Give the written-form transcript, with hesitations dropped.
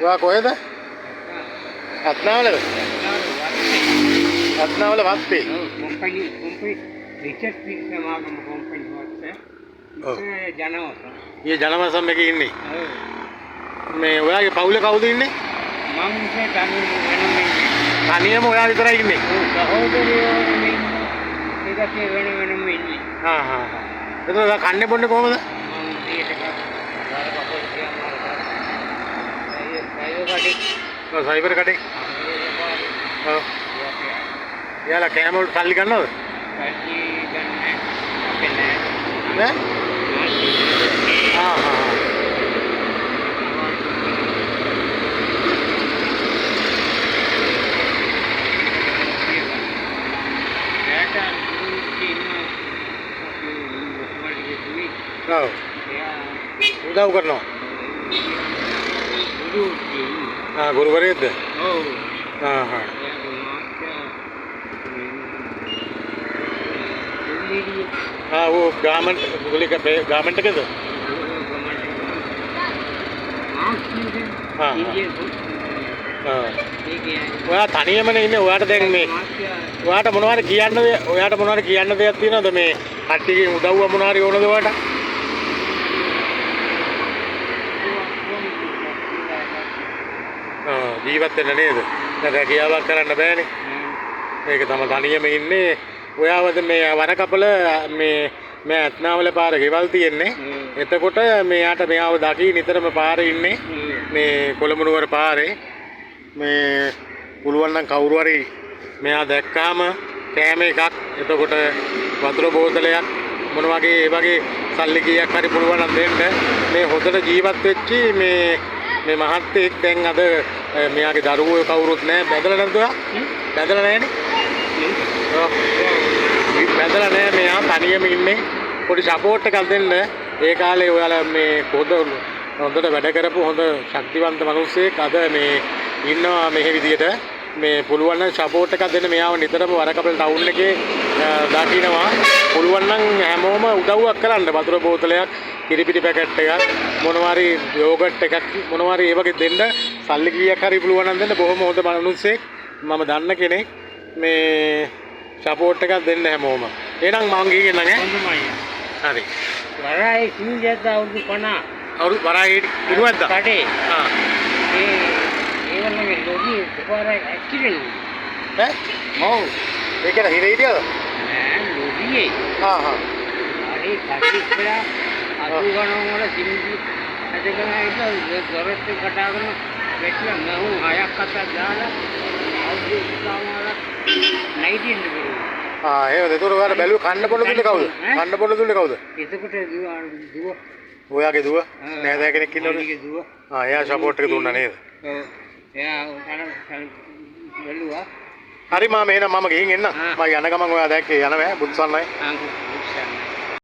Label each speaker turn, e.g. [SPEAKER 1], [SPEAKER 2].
[SPEAKER 1] ඔයා කොහෙද? අත්නාවලද? අත්නාවල වත්තේ.
[SPEAKER 2] කොම්පනි රිචඩ් පීස් සමාගම කොම්පනි වත්තේ. ඒ ජනවස.
[SPEAKER 1] ඊයේ ජනවසම් එකේ ඉන්නේ. මේ ඔයාගේ පවුලේ කවුද ඉන්නේ?
[SPEAKER 2] මම ඉන්නේ තනියම.
[SPEAKER 1] තනියම ඔයා විතරයි ඉන්නේ.
[SPEAKER 2] සහෝදරයෝ ඉන්නේ. ඒකේ වෙනම ඉන්නේ.
[SPEAKER 1] හා හා හා. එතකොට කන්නේ බොන්නේ කොහමද?
[SPEAKER 2] මම දීට එකක් දාලා කපෝල් තියනවා.
[SPEAKER 1] සයිබර් කඩේ. ඔව්. යාලා කෑම වලට සල්ලි ගන්නවද?
[SPEAKER 2] සල්ලි ගන්න අපේ නෑ.
[SPEAKER 1] නෑ? ආ හා හා. ඔව්. උදව් කරනවා. ගුරුවරයෙක්ද?
[SPEAKER 2] ඔව්.
[SPEAKER 1] හා හා. वो गारमेंट बोले का गारमेंट के तो हाँ ඔයා තනියමනේ ඉන්නේ. ඔයාට දැන් මේ ඔයාට මොනවද කියන්නද? ඔයාට මොනවද කියන්න දෙයක් තියෙනවද මේ කට්ටියගේ උදව්ව මොනවාරි ඕනද ඔයාට? ජීවත් වෙන්න නේද? දැන් රැකියාවක් කරන්න බෑනේ. ඒක තමයි තනියම ඉන්නේ. ඔයාවද මේ වරකපල මේ අත්නාවල පාර ගෙවල් තියෙන්නේ. එතකොට මෙයාට මෙයාව දකි නිතරම පාරේ ඉන්නේ. මේ කොළඹ නුවර පාරේ මේ පුළුවන් නම් කවුරු හරි මෙයා දැක්කාම කෑම එකක්, එතකොට වතුර බෝතලයක් මොන වගේ ඒ වගේ සල්ලි කීයක් හරි පුළුවන් නම් දෙන්න. මේ හොඳට ජීවත් වෙච්චි මේ මහත්තයෙක් දැන් අද මෙයාගේ දරුවෝ කවුරුත් නැහැ. බැඳලා නැද්ද ඔයා? බැඳලා නැහැනේ. ඔව්. බැඳලා නැහැ. මෙයා තනියම ඉන්නේ. පොඩි සපෝට් එකක් දෙන්න. ඒ කාලේ ඔයාලා මේ හොඳට වැඩ කරපු හොඳ ශක්තිවන්ත මිනිස්සෙක් අද මේ ඉන්නවා මෙහි විදියට. මේ පුළුවන් නම් සපෝට් එකක් දෙන්න. මෙයාව නිතරම වරකපල ටවුන් එකේ දකින්නවා. පුළුවන් නම් හැමෝම උදව්වක් කරන්න. වතුර බෝතලයක්, කිරිපිටි පැකට් එකක්, මොනවාරි යෝගට් එකක් මොනවාරි ඒ වගේ දෙන්න. සල්ලි කීයක් හරි පුළුවන් නම් දෙන්න. බොහොම හොඳ මිනිස්සෙක්. මම දන්න කෙනෙක්. මේ සපෝට් එකක් දෙන්න හැමෝම. එහෙනම් මම ගිහින් නෑ.
[SPEAKER 2] හොඳමයි.
[SPEAKER 1] හරි.
[SPEAKER 2] වරායි සීජත් අවුරුදු 50.
[SPEAKER 1] අවුරුදු වරායි ඉරුවද්ද?
[SPEAKER 2] කඩේ.
[SPEAKER 1] ආ.
[SPEAKER 2] ඒ වගේ ලෝකී එකපාරයි ඇක්සිඩන්ට්.
[SPEAKER 1] ඈ? ඔව්. ඒකද හිරේ හිටියද?
[SPEAKER 2] නෑ ලෝකී.
[SPEAKER 1] හා හා.
[SPEAKER 2] හරි කඩේ අතු ගණන් වල සිංහි අදගෙන ඉන්න දොරත් කඩාගෙන වැටිලා මම හයක් අතක් දාලා අවුරුදු ගානක් නැගිටින්න බැරුව.
[SPEAKER 1] ඒවද? ඒතකොට ඔයාලා බැලුවේ කන්න බොන්න දුන්නේ කවුද? කන්න බොන්න දුන්නේ කවුද?
[SPEAKER 2] එතකොට දුව.
[SPEAKER 1] ඔයාගේ දුව? නෑදෑ කෙනෙක් ඉන්නවද?
[SPEAKER 2] මගේ දුව.
[SPEAKER 1] එයා සපෝට් එක දුන්නා නේද?
[SPEAKER 2] ඔව්. එයා බැලුවා.
[SPEAKER 1] හරි මාම එහෙනම් මම ගිහින් එන්නම්. මම යන ගමන් ඔයා දැක්කේ යනවා බුත්සන්නයි.
[SPEAKER 2] බුත්සන්න.